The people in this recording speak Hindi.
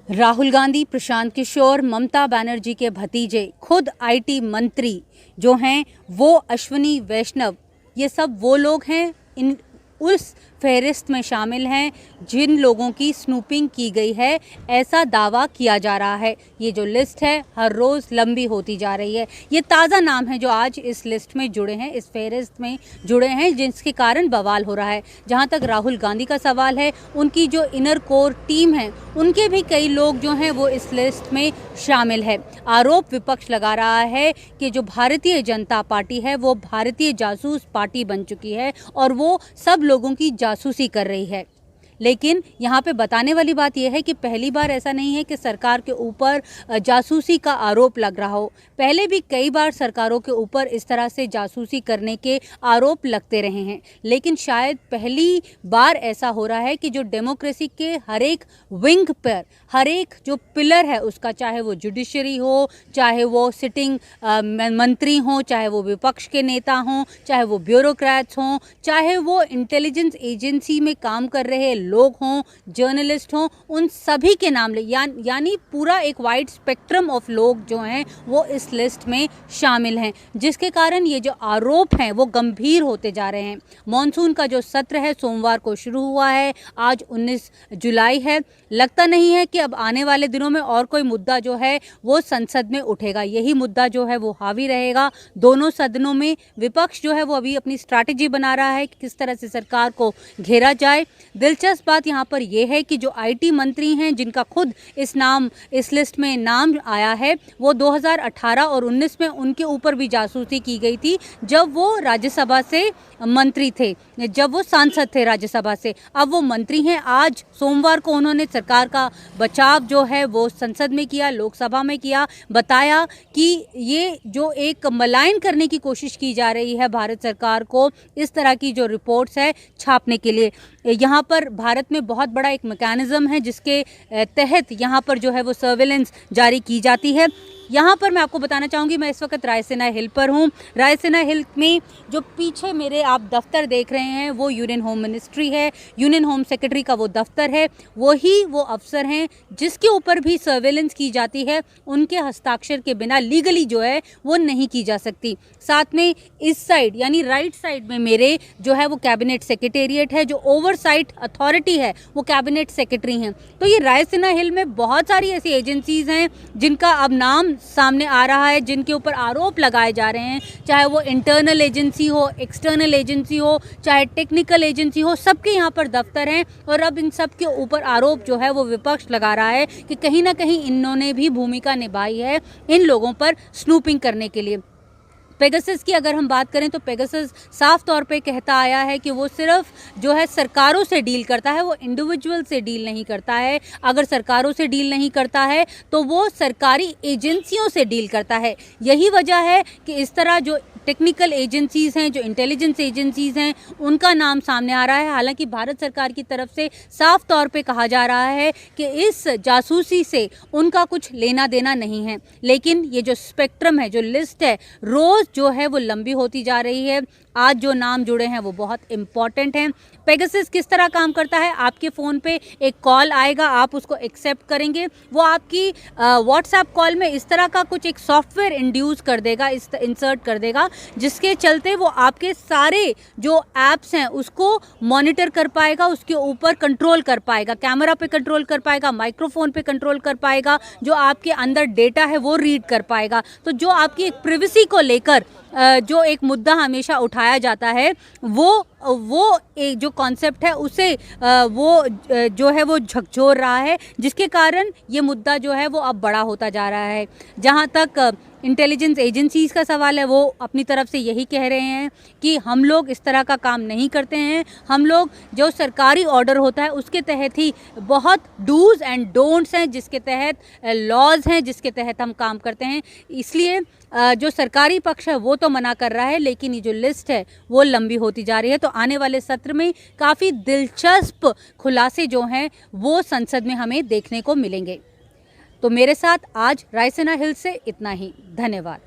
राहुल गांधी, प्रशांत किशोर, ममता बनर्जी के भतीजे, खुद आईटी मंत्री जो हैं वो अश्विनी वैष्णव, ये सब वो लोग हैं इन उस फहरिस्त में शामिल हैं जिन लोगों की स्नूपिंग की गई है, ऐसा दावा किया जा रहा है। ये जो लिस्ट है हर रोज़ लंबी होती जा रही है। ये ताज़ा नाम है जो आज इस लिस्ट में जुड़े हैं, इस फहरिस्त में जुड़े हैं, जिसके कारण बवाल हो रहा है। जहाँ तक राहुल गांधी का सवाल है, उनकी जो इनर कोर टीम है उनके भी कई लोग जो हैं वो इस लिस्ट में शामिल है। आरोप विपक्ष लगा रहा है कि जो भारतीय जनता पार्टी है वो भारतीय जासूस पार्टी बन चुकी है और वो सब लोगों की जासूसी कर रही है। लेकिन यहाँ पे बताने वाली बात यह है कि पहली बार ऐसा नहीं है कि सरकार के ऊपर जासूसी का आरोप लग रहा हो। पहले भी कई बार सरकारों के ऊपर इस तरह से जासूसी करने के आरोप लगते रहे हैं, लेकिन शायद पहली बार ऐसा हो रहा है कि जो डेमोक्रेसी के हर एक विंग पर, हर एक जो पिलर है उसका, चाहे वो जुडिशरी हो, चाहे वो सिटिंग मंत्री हों, चाहे वो विपक्ष के नेता हों, चाहे वो ब्यूरोक्रेट्स हों, चाहे वो इंटेलिजेंस एजेंसी में काम कर रहे लोग हों, जर्नलिस्ट हों, उन सभी के नाम ले यानी पूरा एक वाइड स्पेक्ट्रम ऑफ लोग जो हैं वो इस लिस्ट में शामिल हैं, जिसके कारण ये जो आरोप हैं वो गंभीर होते जा रहे हैं। मॉनसून का जो सत्र है सोमवार को शुरू हुआ है, आज 19 जुलाई है। लगता नहीं है कि अब आने वाले दिनों में और कोई मुद्दा जो है वो संसद में उठेगा। यही मुद्दा जो है वो हावी रहेगा दोनों सदनों में। विपक्ष जो है वो अभी अपनी स्ट्रैटेजी बना रहा है कि किस तरह से सरकार को घेरा जाए। दिलचस्प बात यहाँ पर यह है कि जो आईटी मंत्री हैं जिनका खुद इस लिस्ट में नाम आया है, वो 2018 और 19 में उनके ऊपर भी जासूसी की गई थी जब वो राज्यसभा से मंत्री थे, जब वो सांसद थे राज्यसभा से। अब वो मंत्री हैं। आज सोमवार को उन्होंने सरकार का बचाव जो है वो संसद में किया, लोकसभा में किया, बताया कि ये जो एक मलाइन करने की कोशिश की जा रही है भारत सरकार को, इस तरह की जो रिपोर्ट्स है छापने के लिए। यहाँ पर भारत में बहुत बड़ा एक मैकेनिज्म है जिसके तहत यहाँ पर जो है वो सर्वेलेंस जारी की जाती है। यहाँ पर मैं आपको बताना चाहूँगी, मैं इस वक्त रायसीना हिल पर हूँ। रायसीना हिल में जो पीछे मेरे आप दफ्तर देख रहे हैं वो यूनियन होम मिनिस्ट्री है, यूनियन होम सेक्रेटरी का वो दफ्तर है। वही वो अफसर हैं जिसके ऊपर भी सर्वेलेंस की जाती है, उनके हस्ताक्षर के बिना लीगली जो है वो नहीं की जा सकती। साथ में इस साइड यानी राइट साइड में मेरे जो है वो कैबिनेट सेक्रेटेरिएट है, जो ओवरसाइट अथॉरिटी है वो कैबिनेट सेक्रेटरी हैं। तो ये रायसीना हिल में बहुत सारी ऐसी एजेंसीज हैं जिनका अब नाम सामने आ रहा है, जिनके ऊपर आरोप लगाए जा रहे हैं, चाहे वो इंटरनल एजेंसी हो, एक्सटर्नल एजेंसी हो, चाहे टेक्निकल एजेंसी हो, सबके यहाँ पर दफ्तर हैं। और अब इन सब के ऊपर आरोप जो है वो विपक्ष लगा रहा है कि कहीं ना कहीं इन्होंने भी भूमिका निभाई है इन लोगों पर स्नूपिंग करने के लिए। पेगासस की अगर हम बात करें तो पेगासस साफ तौर पे कहता आया है कि वो सिर्फ जो है सरकारों से डील करता है, वो इंडिविजुअल से डील नहीं करता है। अगर सरकारों से डील नहीं करता है तो वो सरकारी एजेंसियों से डील करता है। यही वजह है कि इस तरह जो टेक्निकल एजेंसीज हैं, जो इंटेलिजेंस एजेंसीज हैं, उनका नाम सामने आ रहा है। हालांकि भारत सरकार की तरफ से साफ तौर पे कहा जा रहा है कि इस जासूसी से उनका कुछ लेना देना नहीं है, लेकिन ये जो स्पेक्ट्रम है, जो लिस्ट है, रोज़ जो है वो लंबी होती जा रही है। आज जो नाम जुड़े हैं वो बहुत इम्पॉर्टेंट हैं। पेगासस किस तरह काम करता है, आपके फ़ोन पे एक कॉल आएगा, आप उसको एक्सेप्ट करेंगे, वो आपकी व्हाट्सएप कॉल में इस तरह का कुछ एक सॉफ्टवेयर इंड्यूस कर देगा, इंसर्ट कर देगा, जिसके चलते वो आपके सारे जो ऐप्स हैं उसको मॉनिटर कर पाएगा, उसके ऊपर कंट्रोल कर पाएगा, कैमरा पे कंट्रोल कर पाएगा, माइक्रोफोन पे कंट्रोल कर पाएगा, जो आपके अंदर डेटा है वो रीड कर पाएगा। तो जो आपकी एक प्रिवेसी को लेकर जो एक मुद्दा हमेशा उठाया जाता है, वो एक जो कॉन्सेप्ट है उसे वो जो है वो झकझोर रहा है, जिसके कारण ये मुद्दा जो है वो अब बड़ा होता जा रहा है। जहाँ तक इंटेलिजेंस एजेंसीज़ का सवाल है, वो अपनी तरफ से यही कह रहे हैं कि हम लोग इस तरह का काम नहीं करते हैं, हम लोग जो सरकारी ऑर्डर होता है उसके तहत ही, बहुत डूज़ एंड डोंट्स हैं जिसके तहत, लॉज हैं जिसके तहत हम काम करते हैं। इसलिए जो सरकारी पक्ष है वो तो मना कर रहा है, लेकिन ये जो लिस्ट है वो लंबी होती जा रही है। तो आने वाले सत्र में काफ़ी दिलचस्प खुलासे जो हैं वो संसद में हमें देखने को मिलेंगे। तो मेरे साथ आज रायसीना हिल से इतना ही। धन्यवाद।